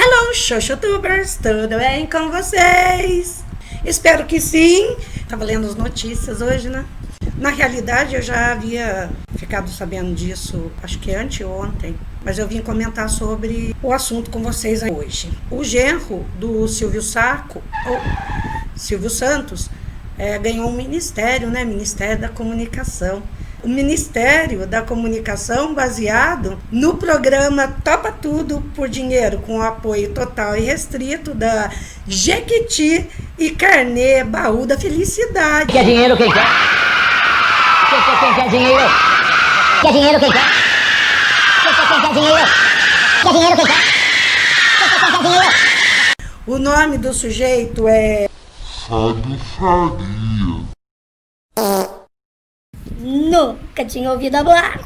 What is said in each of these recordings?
Hello, Xoxotubers, tudo bem com vocês? Espero que sim. Estava lendo as notícias hoje, né? Na realidade, eu já havia ficado sabendo disso, acho que anteontem, mas eu vim comentar sobre o assunto com vocês hoje. O genro do Silvio Santos, ganhou um ministério, né? Ministério da Comunicação. O Ministério da Comunicação baseado no programa Topa Tudo por Dinheiro, com o apoio total e restrito da Jequiti e Carnê Baú da Felicidade. Quer dinheiro quem quer? Quem quer dinheiro? Quer dinheiro quem quer? Quem quer dinheiro? Quer dinheiro quem quer? Quem quer dinheiro? O nome do sujeito é Fábio Faria. Nunca tinha ouvido falar.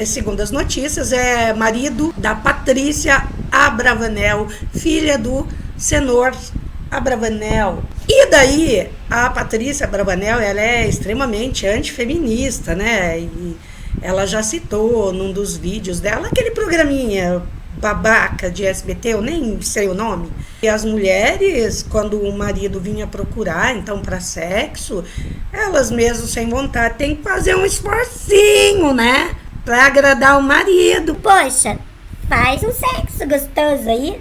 Segundo as notícias, é marido da Patrícia Abravanel, filha do senhor Abravanel. E daí, a Patrícia Abravanel, ela é extremamente antifeminista, né? E ela já citou num dos vídeos dela aquele programinha babaca de SBT, eu nem sei o nome. E as mulheres, quando o marido vinha procurar, então, para sexo, elas mesmo sem vontade têm que fazer um esforcinho, né? Pra agradar o marido. Poxa, faz um sexo gostoso aí.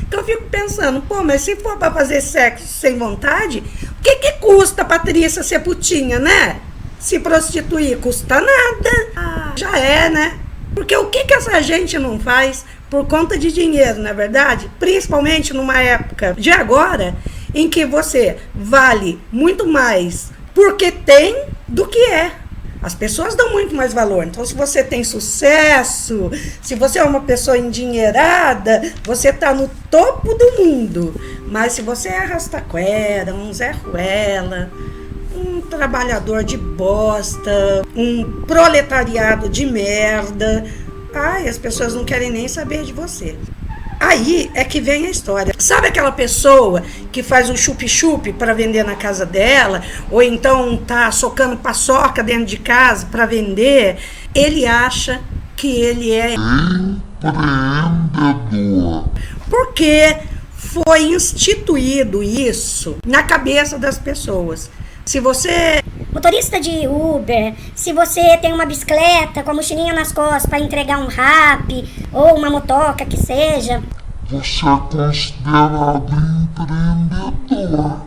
Então eu fico pensando, mas se for pra fazer sexo sem vontade, o que custa, Patrícia, ser putinha, né? Se prostituir custa nada. Já é, né? Porque o que essa gente não faz por conta de dinheiro, não é verdade? Principalmente numa época de agora, em que você vale muito mais porque tem do que é. As pessoas dão muito mais valor. Então, se você tem sucesso, se você é uma pessoa endinheirada, você está no topo do mundo. Mas se você é arrastaquera, um Zé Ruela, um trabalhador de bosta, um proletariado de merda, as pessoas não querem nem saber de você. Aí é que vem a história. Sabe aquela pessoa que faz um chup-chup para vender na casa dela, ou então tá socando paçoca dentro de casa para vender? Ele acha que ele é empreendedor. Porque foi instituído isso na cabeça das pessoas. Se você Motorista de Uber, se você tem uma bicicleta com a mochilinha nas costas para entregar um rap ou uma motoca que seja, Você é considerado empreendedor.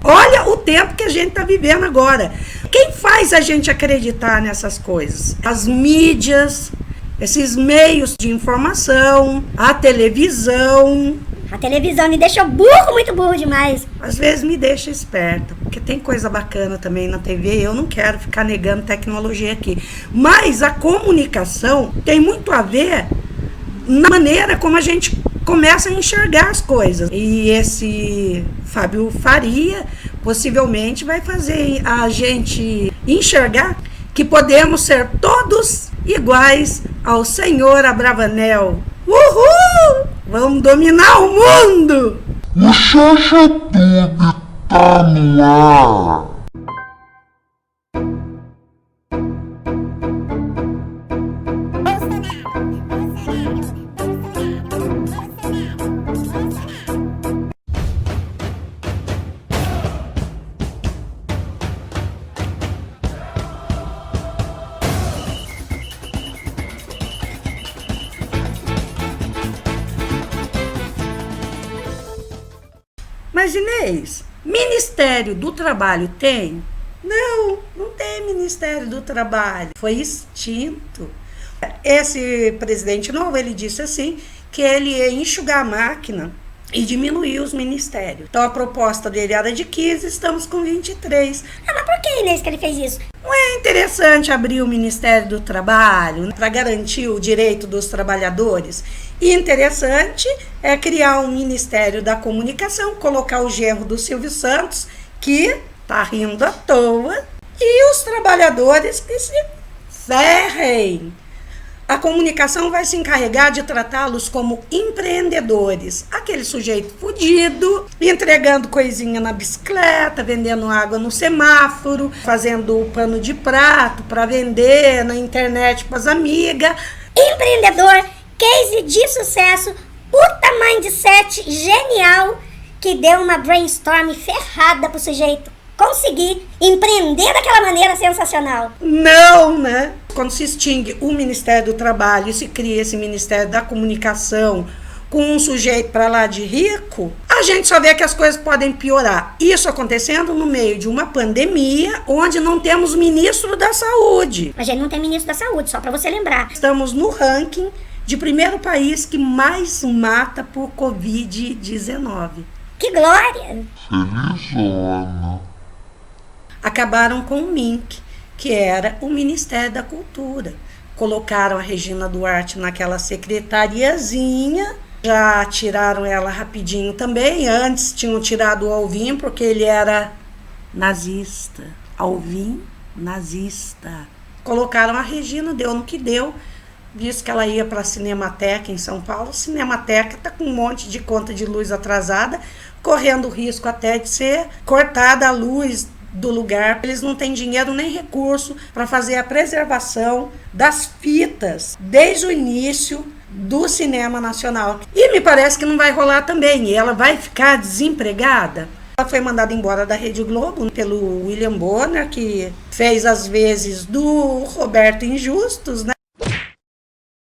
olha o tempo que a gente está vivendo agora. Quem faz a gente acreditar nessas coisas? As mídias, esses meios de informação, a televisão. a televisão me deixou burro, muito burro demais. Às vezes me deixa esperta, porque tem coisa bacana também na TV, eu não quero ficar negando tecnologia aqui. Mas a comunicação tem muito a ver na maneira como a gente começa a enxergar as coisas. E esse Fábio Faria possivelmente vai fazer a gente enxergar que podemos ser todos iguais ao senhor Abravanel. Uhul! Vamos dominar o mundo! O Xoxotube tá no ar. Mas Inês, Ministério do Trabalho tem? Não, não tem Ministério do Trabalho. Foi extinto. Esse presidente novo, ele disse assim, que ele ia enxugar a máquina e diminuir os ministérios. Então a proposta dele era de 15, estamos com 23. Mas por que, Inês, que ele fez isso? Não é interessante abrir o Ministério do Trabalho para garantir o direito dos trabalhadores? E interessante é criar um Ministério da Comunicação, colocar o genro do Silvio Santos, que tá rindo à toa, e os trabalhadores que se ferrem. A comunicação vai se encarregar de tratá-los como empreendedores. Aquele sujeito fudido, entregando coisinha na bicicleta, vendendo água no semáforo, fazendo pano de prato para vender na internet para as amigas. Empreendedor, case de sucesso, o tamanho mindset genial que deu uma brainstorm ferrada pro sujeito conseguir empreender daquela maneira sensacional. Não, né? Quando se extingue o Ministério do Trabalho e se cria esse Ministério da Comunicação com um sujeito para lá de rico, a gente só vê que as coisas podem piorar. Isso acontecendo no meio de uma pandemia onde não temos ministro da Saúde. A gente não tem ministro da Saúde, só para você lembrar. Estamos no ranking de primeiro país que mais mata por Covid-19. Que glória! Felizona. Acabaram com o MINC, que era o Ministério da Cultura. Colocaram a Regina Duarte naquela secretariazinha, já tiraram ela rapidinho também. Antes tinham tirado o Alvim, porque ele era nazista. Alvim, nazista. Colocaram a Regina, deu no que deu. Disse que ela ia para a Cinemateca em São Paulo. A Cinemateca está com um monte de conta de luz atrasada, correndo risco até de ser cortada a luz do lugar. Eles não têm dinheiro nem recurso para fazer a preservação das fitas desde o início do cinema nacional. E me parece que não vai rolar também. E ela vai ficar desempregada. Ela foi mandada embora da Rede Globo pelo William Bonner, que fez as vezes do Roberto Injustos, né?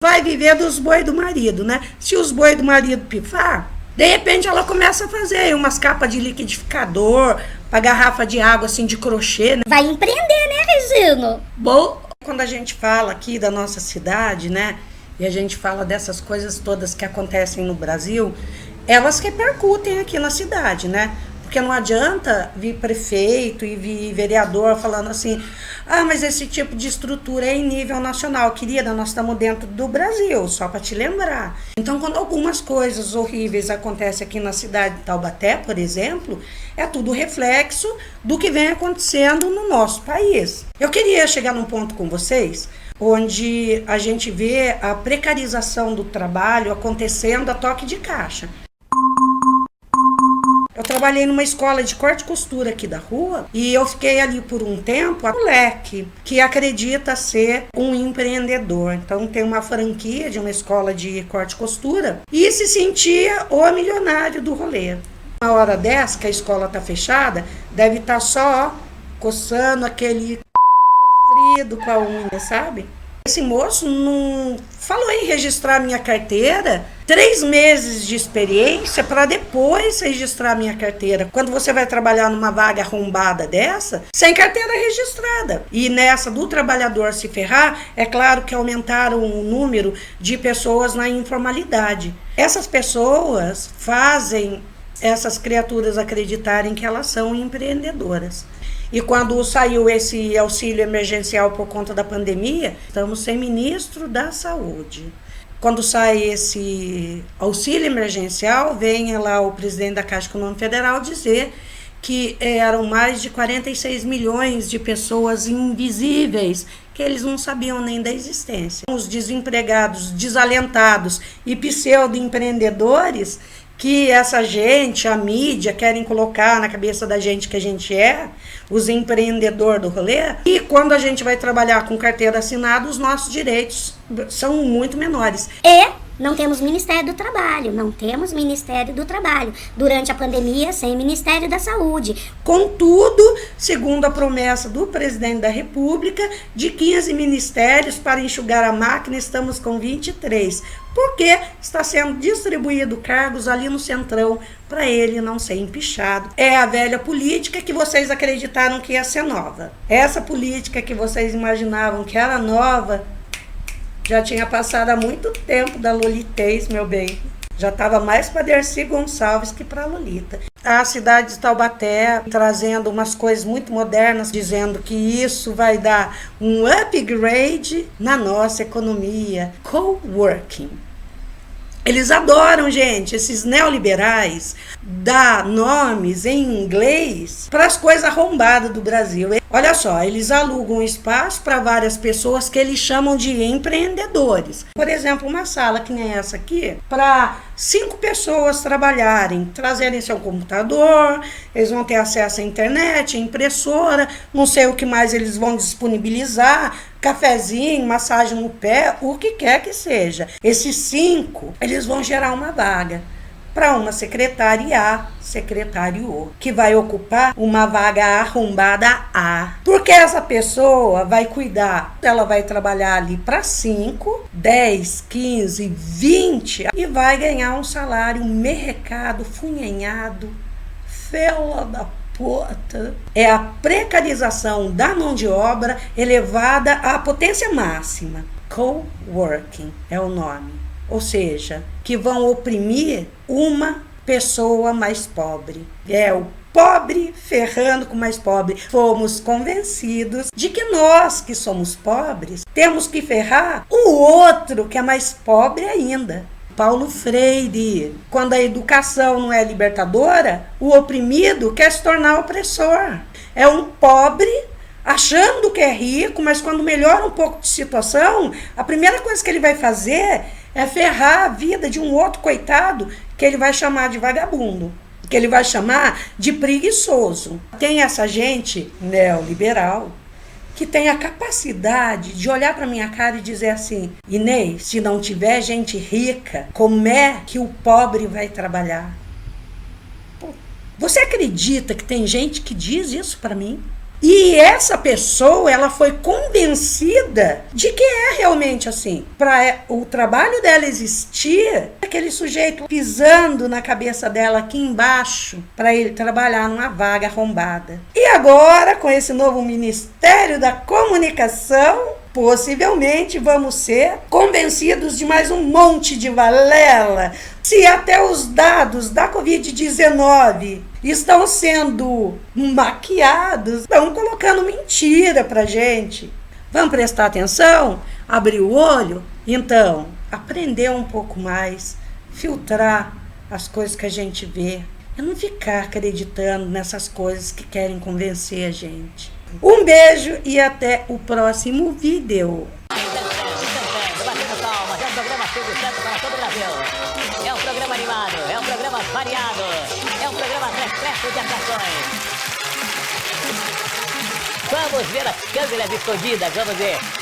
Vai viver dos boi do marido, né? Se os boi do marido pifar, de repente ela começa a fazer umas capas de liquidificador para garrafa de água assim de crochê, né? Vai empreender, né, Regino? Bom, quando a gente fala aqui da nossa cidade, né? E a gente fala dessas coisas todas que acontecem no Brasil, elas repercutem aqui na cidade, né? Porque não adianta vir prefeito e vir vereador falando assim, mas esse tipo de estrutura é em nível nacional. Querida, nós estamos dentro do Brasil, só para te lembrar. Então, quando algumas coisas horríveis acontecem aqui na cidade de Taubaté, por exemplo, é tudo reflexo do que vem acontecendo no nosso país. Eu queria chegar num ponto com vocês, onde a gente vê a precarização do trabalho acontecendo a toque de caixa. Eu trabalhei numa escola de corte e costura aqui da rua e eu fiquei ali por um tempo, a moleque que acredita ser um empreendedor. Então tem uma franquia de uma escola de corte e costura e se sentia o milionário do rolê. Uma hora dessa, que a escola tá fechada, deve estar só coçando aquele sofrido com a unha, sabe? Esse moço não falou em registrar minha carteira, 3 meses de experiência para depois registrar minha carteira. Quando você vai trabalhar numa vaga arrombada dessa, sem carteira registrada. E nessa do trabalhador se ferrar, é claro que aumentaram o número de pessoas na informalidade. Essas pessoas fazem essas criaturas acreditarem que elas são empreendedoras. E quando saiu esse auxílio emergencial por conta da pandemia, estamos sem ministro da Saúde. Quando sai esse auxílio emergencial, vem lá o presidente da Caixa Econômica Federal dizer que eram mais de 46 milhões de pessoas invisíveis, que eles não sabiam nem da existência. Os desempregados, desalentados e pseudo-empreendedores que essa gente, a mídia, querem colocar na cabeça da gente que a gente é, os empreendedores do rolê. E quando a gente vai trabalhar com carteira assinada, os nossos direitos são muito menores. Não temos Ministério do Trabalho, não temos Ministério do Trabalho. Durante a pandemia, sem Ministério da Saúde. Contudo, segundo a promessa do presidente da República, de 15 ministérios para enxugar a máquina, estamos com 23. Porque está sendo distribuído cargos ali no centrão para ele não ser empichado. É a velha política que vocês acreditaram que ia ser nova. Essa política que vocês imaginavam que era nova, já tinha passado há muito tempo da lolitez, meu bem. Já estava mais para Dercy Gonçalves que para Lolita. A cidade de Taubaté trazendo umas coisas muito modernas, dizendo que isso vai dar um upgrade na nossa economia. Coworking. Eles adoram, gente, esses neoliberais, dar nomes em inglês para as coisas arrombadas do Brasil. Olha só, eles alugam espaço para várias pessoas que eles chamam de empreendedores. Por exemplo, uma sala que nem essa aqui, para 5 pessoas trabalharem, trazerem seu computador, eles vão ter acesso à internet, impressora, não sei o que mais eles vão disponibilizar, cafezinho, massagem no pé, o que quer que seja. Esses 5, eles vão gerar uma vaga. para uma secretária A, secretário O, que vai ocupar uma vaga arrombada A. Porque essa pessoa vai cuidar, ela vai trabalhar ali para 5, 10, 15, 20 e vai ganhar um salário merrecado, funhenhado, fela da puta. É a precarização da mão de obra elevada à potência máxima. Coworking é o nome. Ou seja, que vão oprimir uma pessoa mais pobre. É o pobre ferrando com o mais pobre. Fomos convencidos de que nós, que somos pobres, temos que ferrar o outro que é mais pobre ainda. Paulo Freire, quando a educação não é libertadora, o oprimido quer se tornar opressor. É um pobre achando que é rico, mas quando melhora um pouco de situação, a primeira coisa que ele vai fazer é ferrar a vida de um outro coitado que ele vai chamar de vagabundo, que ele vai chamar de preguiçoso. Tem essa gente neoliberal que tem a capacidade de olhar para minha cara e dizer assim: Inês, se não tiver gente rica, como é que o pobre vai trabalhar? Você acredita que tem gente que diz isso para mim? E essa pessoa, ela foi convencida de que é realmente assim. Para o trabalho dela existir, aquele sujeito pisando na cabeça dela aqui embaixo, para ele trabalhar numa vaga arrombada. E agora, com esse novo Ministério da Comunicação, possivelmente vamos ser convencidos de mais um monte de balela. Se até os dados da Covid-19 estão sendo maquiados, estão colocando mentira pra gente. Vamos prestar atenção? Abrir o olho? Então, aprender um pouco mais, filtrar as coisas que a gente vê, e não ficar acreditando nessas coisas que querem convencer a gente. Um beijo e até o próximo vídeo. Batendo palmas, é um programa Silvio Santos para todo o Brasil. É um programa animado, é um programa variado, é um programa repleto de atrações. Vamos ver as câmeras escondidas, vamos ver.